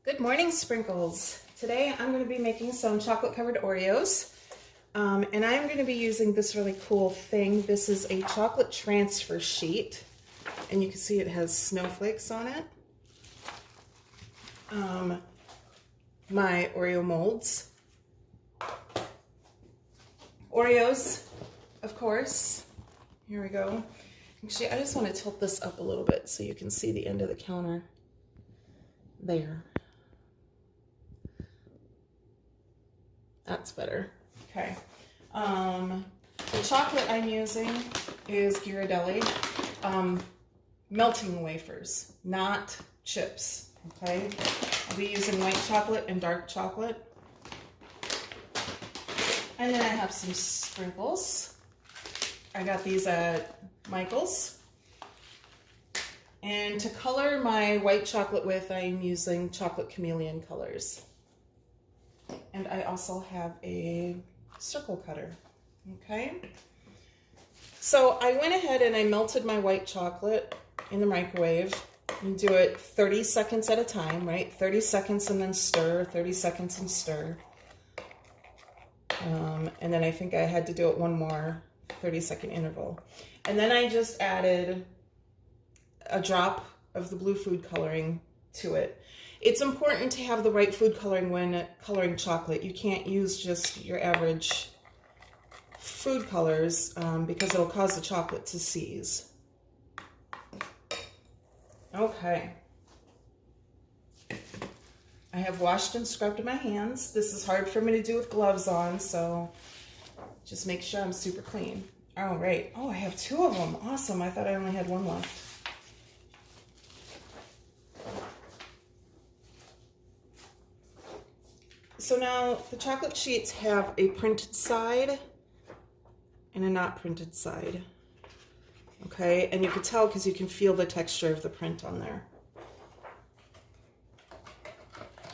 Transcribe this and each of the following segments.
Good morning, Sprinkles. Today I'm going to be making some chocolate covered Oreos, and I'm going to be using this really cool thing. This is a chocolate transfer sheet, and you can see it has snowflakes on it. My Oreo molds. Oreos, of course. Here we go. Actually, I just want to tilt this up a little bit so you can see the end of the counter. There. That's better. Okay. The chocolate I'm using is Ghirardelli melting wafers, not chips. Okay. I'll be using white chocolate and dark chocolate. And then I have some sprinkles. I got these at Michael's. And to color my white chocolate with, I'm using chocolate chameleon colors. And I also have a circle cutter. Okay. So I went ahead and I melted my white chocolate in the microwave. You do it 30 seconds at a time, right? 30 seconds and then stir, 30 seconds and stir. And then I think I had to do it one more 30-second interval. And then I just added a drop of the blue food coloring to it. It's important to have the right food coloring when coloring chocolate. You can't use just your average food colors because it'll cause the chocolate to seize. Okay. I have washed and scrubbed my hands. This is hard for me to do with gloves on, so just make sure I'm super clean. All right. Oh, I have 2 of them. Awesome. I thought I only had 1 left. So now the chocolate sheets have a printed side and a not printed side. Okay, and you can tell because you can feel the texture of the print on there.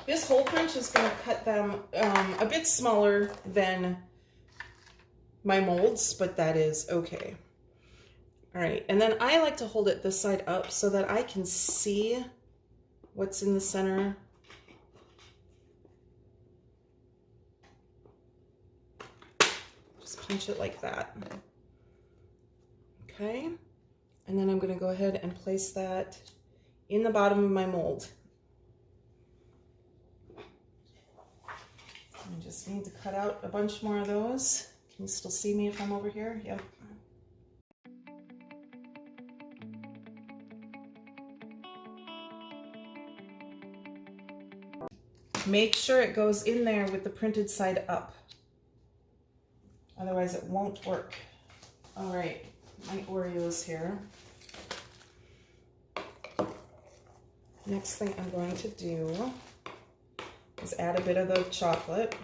This hole punch is going to cut them a bit smaller than my molds, but that is okay. All right, and then I like to hold it this side up so that I can see what's in the center. Just punch it like that. Okay, and then I'm going to go ahead and place that in the bottom of my mold. I just need to cut out a bunch more of those. Can you still see me if I'm over here? Yep. Make sure it goes in there with the printed side up. Otherwise it won't work. All right, my Oreos here. Next thing I'm going to do is add a bit of the chocolate.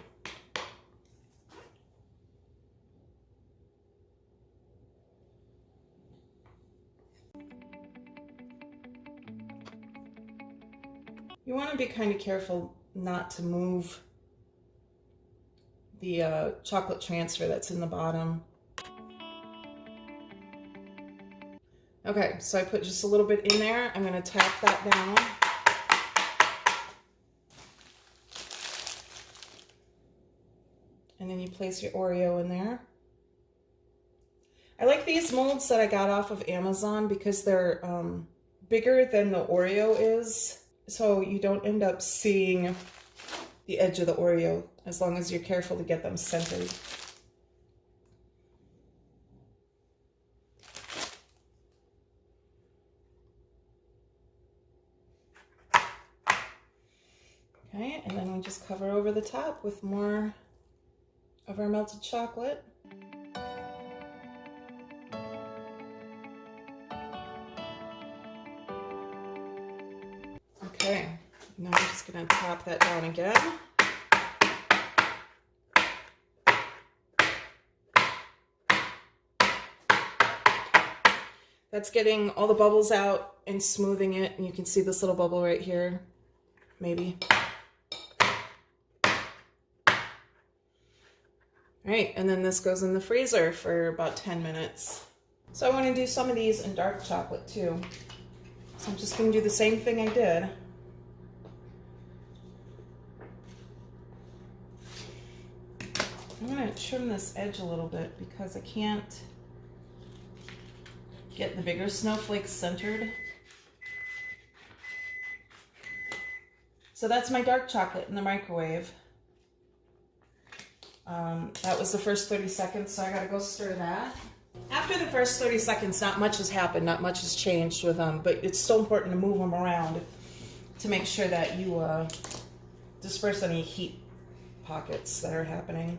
You want to be kind of careful not to move the chocolate transfer that's in the bottom. Okay, so I put just a little bit in there. I'm going to tap that down. And then you place your Oreo in there. I like these molds that I got off of Amazon because they're bigger than the Oreo is. So you don't end up seeing the edge of the Oreo as long as you're careful to get them centered. Okay, and then we just cover over the top with more of our melted chocolate. Okay, now I'm just going to tap that down again. That's getting all the bubbles out and smoothing it, and you can see this little bubble right here, maybe. All right, and then this goes in the freezer for about 10 minutes. So I want to do some of these in dark chocolate too. So I'm just going to do the same thing I did. I'm gonna trim this edge a little bit because I can't get the bigger snowflakes centered. So that's my dark chocolate in the microwave. That was the first 30 seconds, so I gotta go stir that. After the first 30 seconds, not much has happened, not much has changed with them, but it's still important to move them around to make sure that you disperse any heat pockets that are happening.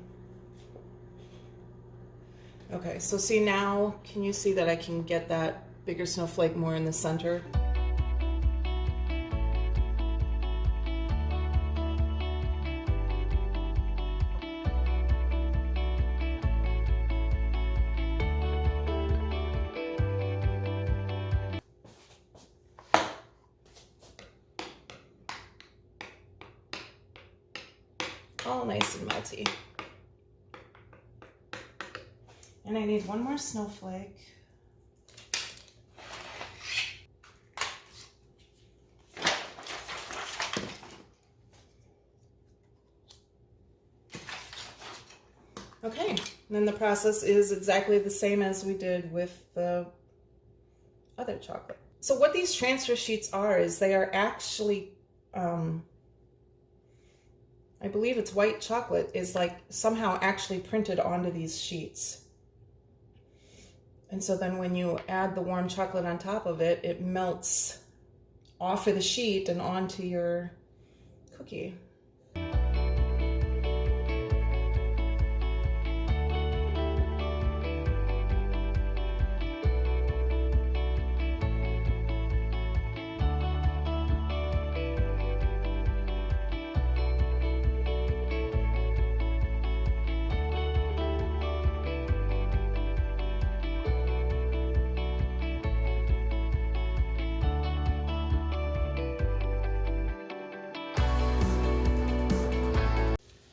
Okay, so see now, can you see that I can get that bigger snowflake more in the center? All nice and melty. And I need one more snowflake. Okay, and then the process is exactly the same as we did with the other chocolate. So what these transfer sheets are is they are actually, I believe it's white chocolate is like somehow actually printed onto these sheets. And so then when you add the warm chocolate on top of it, it melts off of the sheet and onto your cookie.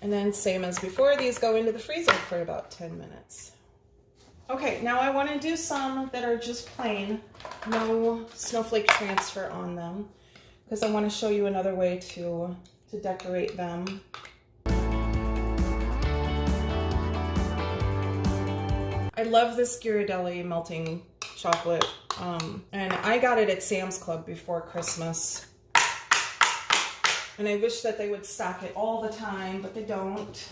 And then same as before, these go into the freezer for about 10 minutes. Okay, now I want to do some that are just plain, no snowflake transfer on them, because I want to show you another way to decorate them. I love this Ghirardelli melting chocolate, and I got it at Sam's Club before Christmas. And I wish that they would stock it all the time, but they don't.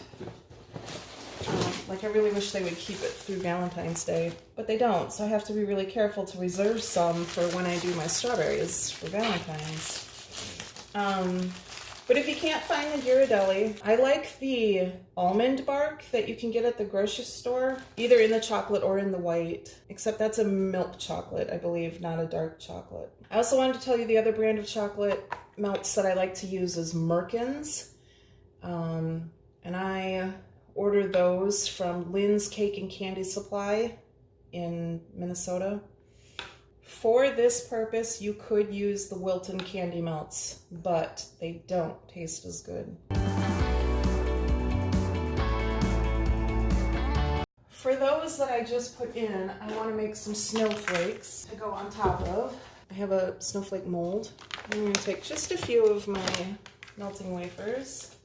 Like I really wish they would keep it through Valentine's Day, but they don't. So I have to be really careful to reserve some for when I do my strawberries for Valentine's. But if you can't find the Ghirardelli, I like the almond bark that you can get at the grocery store, either in the chocolate or in the white, except that's a milk chocolate, I believe, not a dark chocolate. I also wanted to tell you the other brand of chocolate melts that I like to use is Merkin's, and I order those from Lynn's Cake and Candy Supply in Minnesota. For this purpose, you could use the Wilton candy melts, but they don't taste as good. For those that I just put in, I want to make some snowflakes to go on top of. I have a snowflake mold. I'm going to take just a few of my melting wafers,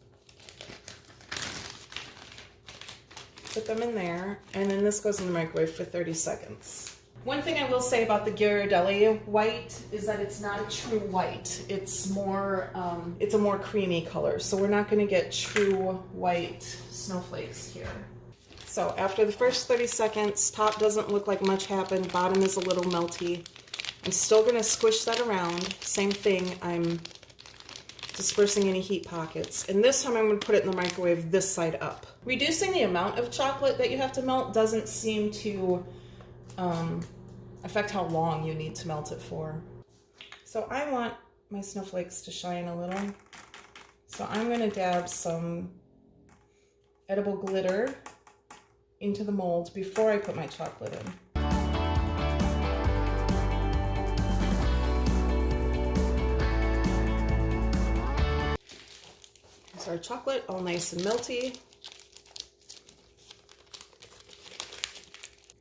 put them in there, and then this goes in the microwave for 30 seconds. One thing I will say about the Ghirardelli white is that it's not a true white. It's more, it's a more creamy color, so we're not going to get true white snowflakes here. So after the first 30 seconds, top doesn't look like much happened, bottom is a little melty. I'm still going to squish that around. Same thing, I'm dispersing any heat pockets. And this time I'm going to put it in the microwave this side up. Reducing the amount of chocolate that you have to melt doesn't seem to affect how long you need to melt it for. So I want my snowflakes to shine a little. So I'm going to dab some edible glitter into the mold before I put my chocolate in. Here's our chocolate, all nice and melty.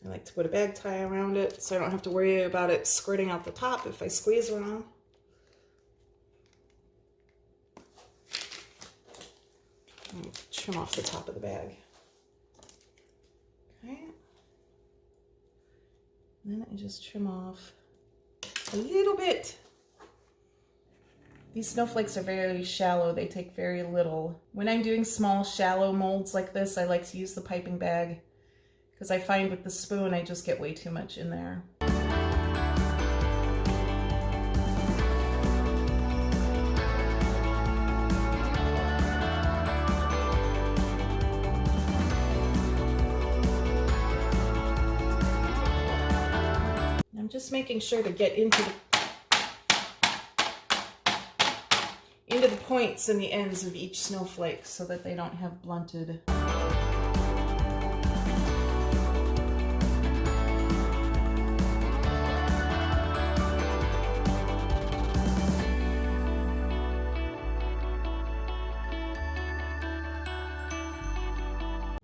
I like to put a bag tie around it so I don't have to worry about it squirting out the top if I squeeze wrong. Trim off the top of the bag. And just trim off a little bit. These snowflakes are very shallow. They take very little. When I'm doing small, shallow molds like this, I like to use the piping bag because I find with the spoon, I just get way too much in there. I'm just making sure to get into the points and the ends of each snowflake so that they don't have blunted.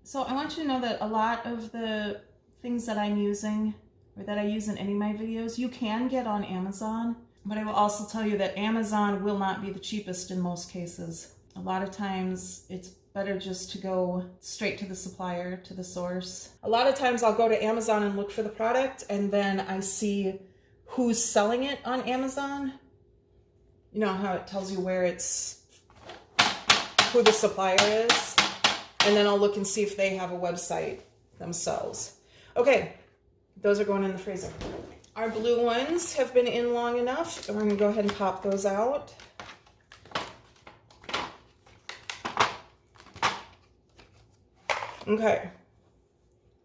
So I want you to know that a lot of the things that I'm using, or that I use in any of my videos, you can get on Amazon. But I will also tell you that Amazon will not be the cheapest in most cases. A lot of times it's better just to go straight to the supplier, to the source. A lot of times I'll go to Amazon and look for the product, and then I see who's selling it on Amazon. You know how it tells you where who the supplier is? And then I'll look and see if they have a website themselves. Okay, those are going in the freezer. Our blue ones have been in long enough, and we're gonna go ahead and pop those out. Okay,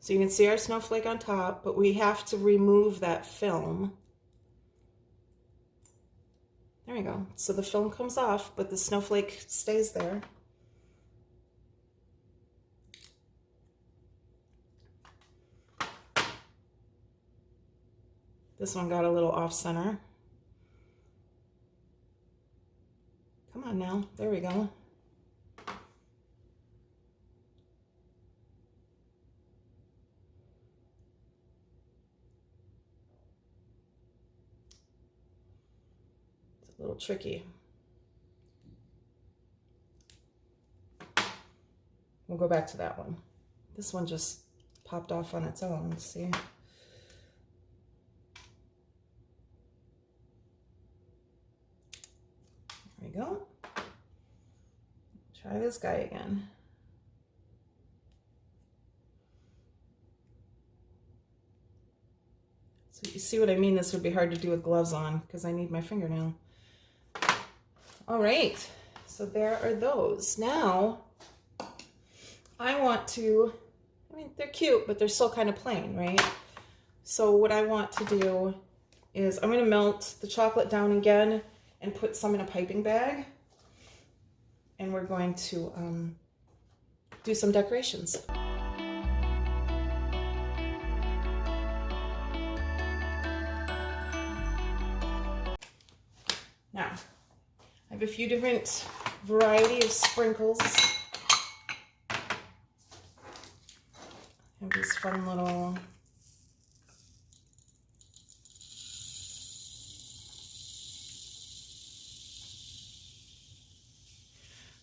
so you can see our snowflake on top, but we have to remove that film. There we go. So the film comes off, but the snowflake stays there. This one got a little off center. Come on now, there we go. It's a little tricky. We'll go back to that one. This one just popped off on its own, see? There we go. Try this guy again. So you see what I mean? This would be hard to do with gloves on because I need my fingernail. All right, so there are those. Now, I want to, I mean, they're cute, but they're still kind of plain, right? So what I want to do is I'm gonna melt the chocolate down again and put some in a piping bag. And we're going to do some decorations. Now, I have a few different variety of sprinkles. I have these fun little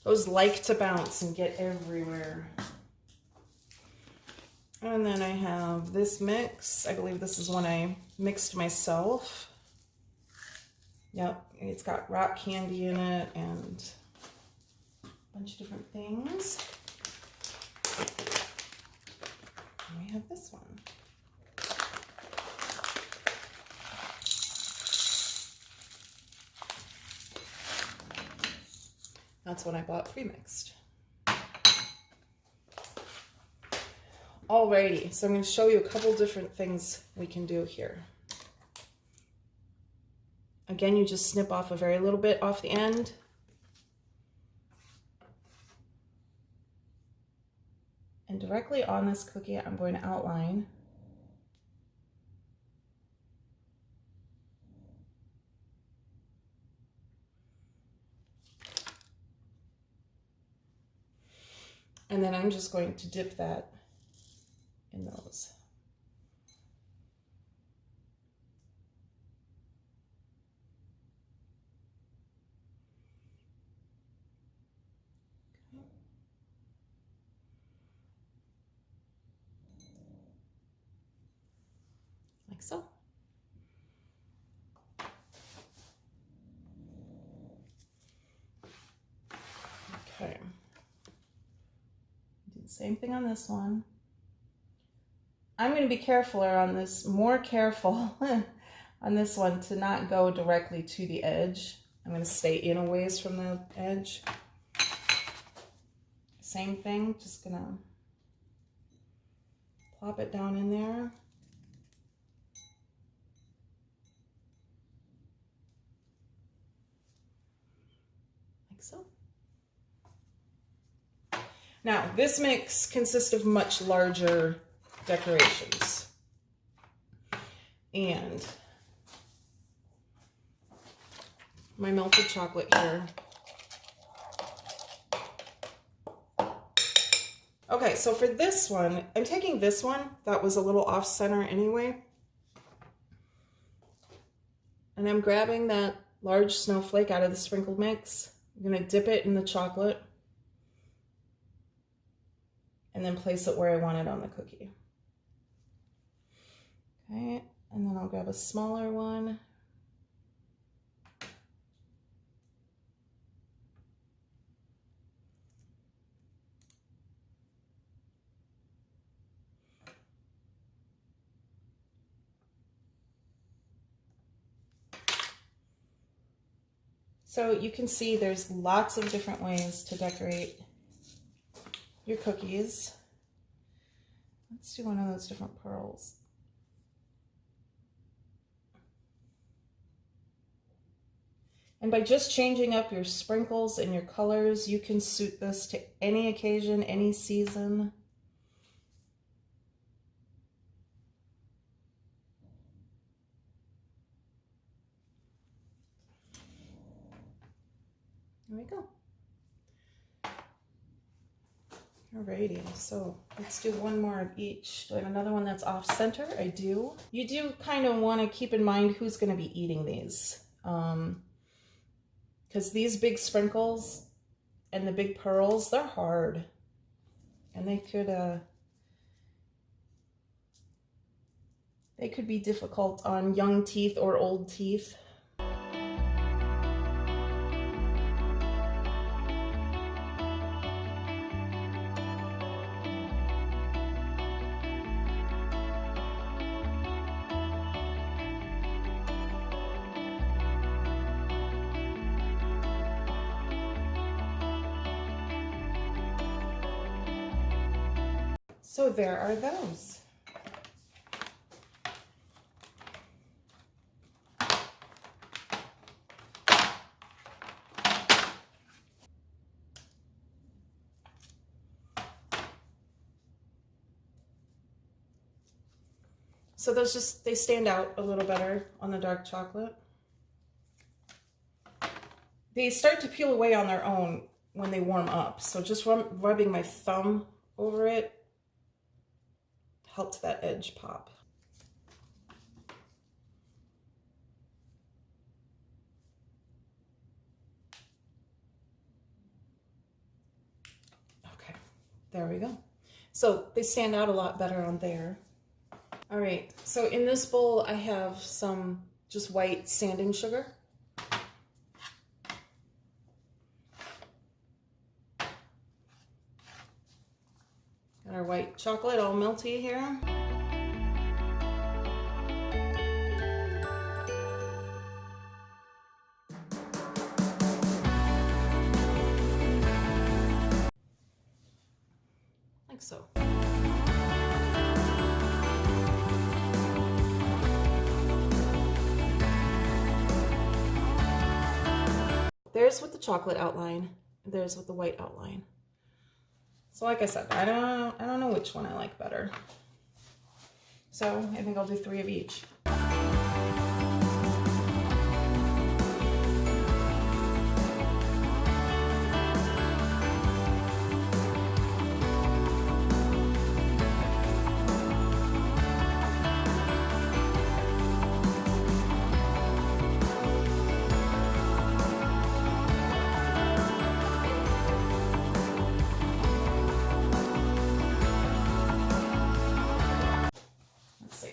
those like to bounce and get everywhere. And then I have this mix. I believe this is one I mixed myself. Yep, it's got rock candy in it and a bunch of different things. And we have this one. That's what I bought pre-mixed. Alrighty, so I'm going to show you a couple different things we can do here. Again, you just snip off a very little bit off the end. And directly on this cookie, I'm going to outline. And then I'm just going to dip that in those. Okay. Like so. Okay. Do the same thing on this one. I'm going to be carefuler on this, more careful on this one to not go directly to the edge. I'm going to stay in a ways from the edge. Same thing, just going to plop it down in there. Like so. Now, this mix consists of much larger decorations. And my melted chocolate here. Okay, so for this one, I'm taking this one that was a little off center anyway. And I'm grabbing that large snowflake out of the sprinkle mix. I'm gonna dip it in the chocolate and then place it where I want it on the cookie. Okay, and then I'll grab a smaller one. So you can see there's lots of different ways to decorate your cookies. Let's do one of those different pearls. And by just changing up your sprinkles and your colors, you can suit this to any occasion, any season. There we go. Alrighty, so let's do one more of each. Do I have another one that's off center? I do. You do kind of want to keep in mind who's going to be eating these. Because these big sprinkles and the big pearls, they're hard. And they could be difficult on young teeth or old teeth. So there are those. So those they stand out a little better on the dark chocolate. They start to peel away on their own when they warm up. So just rubbing my thumb over it helped that edge pop. Okay, there we go. So they stand out a lot better on there. All right, so in this bowl I have some just white sanding sugar. Got our white chocolate all melty here. Like so. There's with the chocolate outline, there's with the white outline. So like I said, I don't know which one I like better. So I think I'll do 3 of each.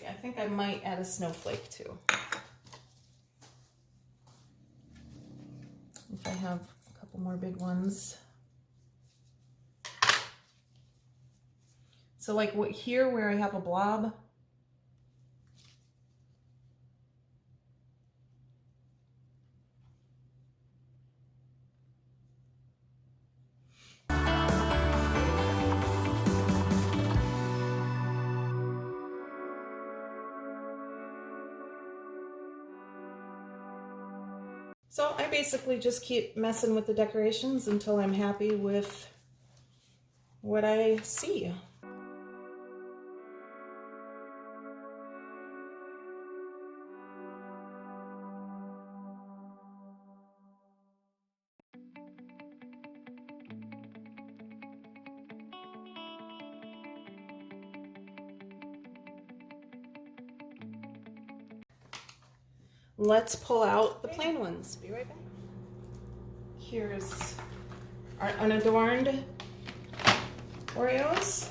I think I might add a snowflake too. If I have a couple more big ones. So like what here where I have a blob, so I basically just keep messing with the decorations until I'm happy with what I see. Let's pull out the plain ones. Be right back. Here's our unadorned Oreos.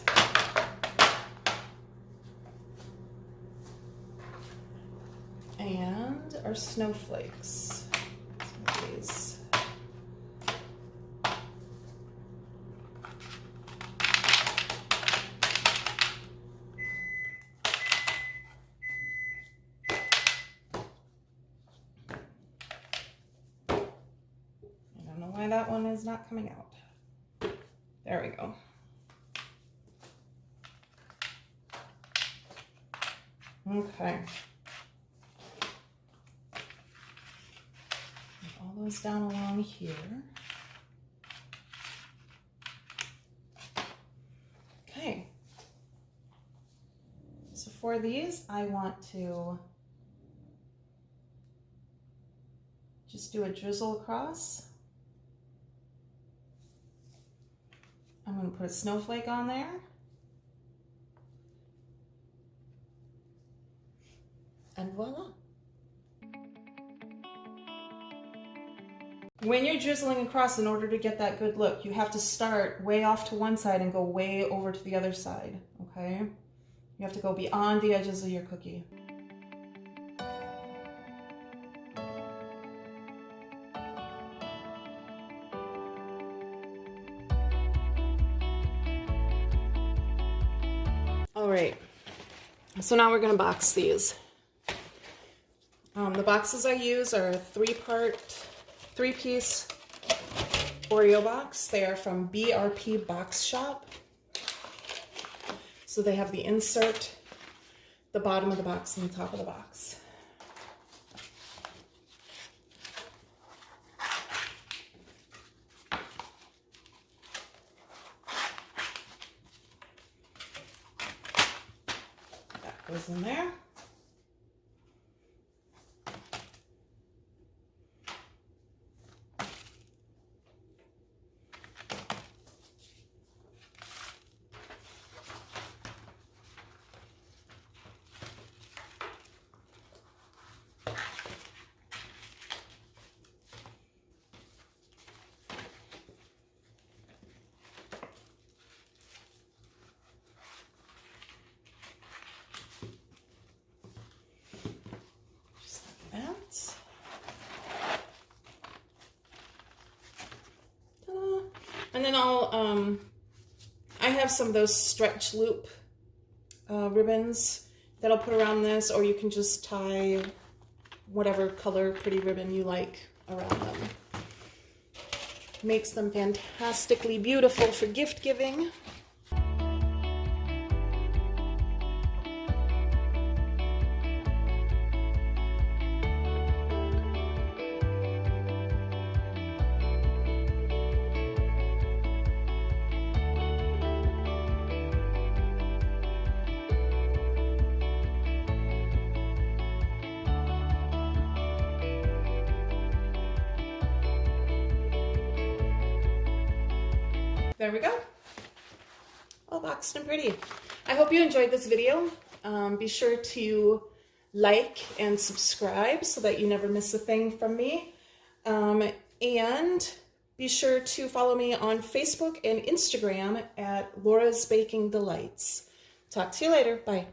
And our snowflakes. Some of these. Why that one is not coming out. There we go. Okay. Put all those down along here. Okay. So for these, I want to just do a drizzle across. I'm going to put a snowflake on there. And voila. When you're drizzling across, in order to get that good look, you have to start way off to one side and go way over to the other side, okay? You have to go beyond the edges of your cookie. All right, so now we're gonna box these. The boxes I use are a three-piece Oreo box. They are from BRP Box Shop. So they have the insert, the bottom of the box, and the top of the box. That goes in there. And then I have some of those stretch loop ribbons that I'll put around this, or you can just tie whatever color pretty ribbon you like around them. Makes them fantastically beautiful for gift giving. There we go. All boxed and pretty. I hope you enjoyed this video. Be sure to like and subscribe so that you never miss a thing from me. And be sure to follow me on Facebook and Instagram at Laura's Baking Delights. Talk to you later. Bye.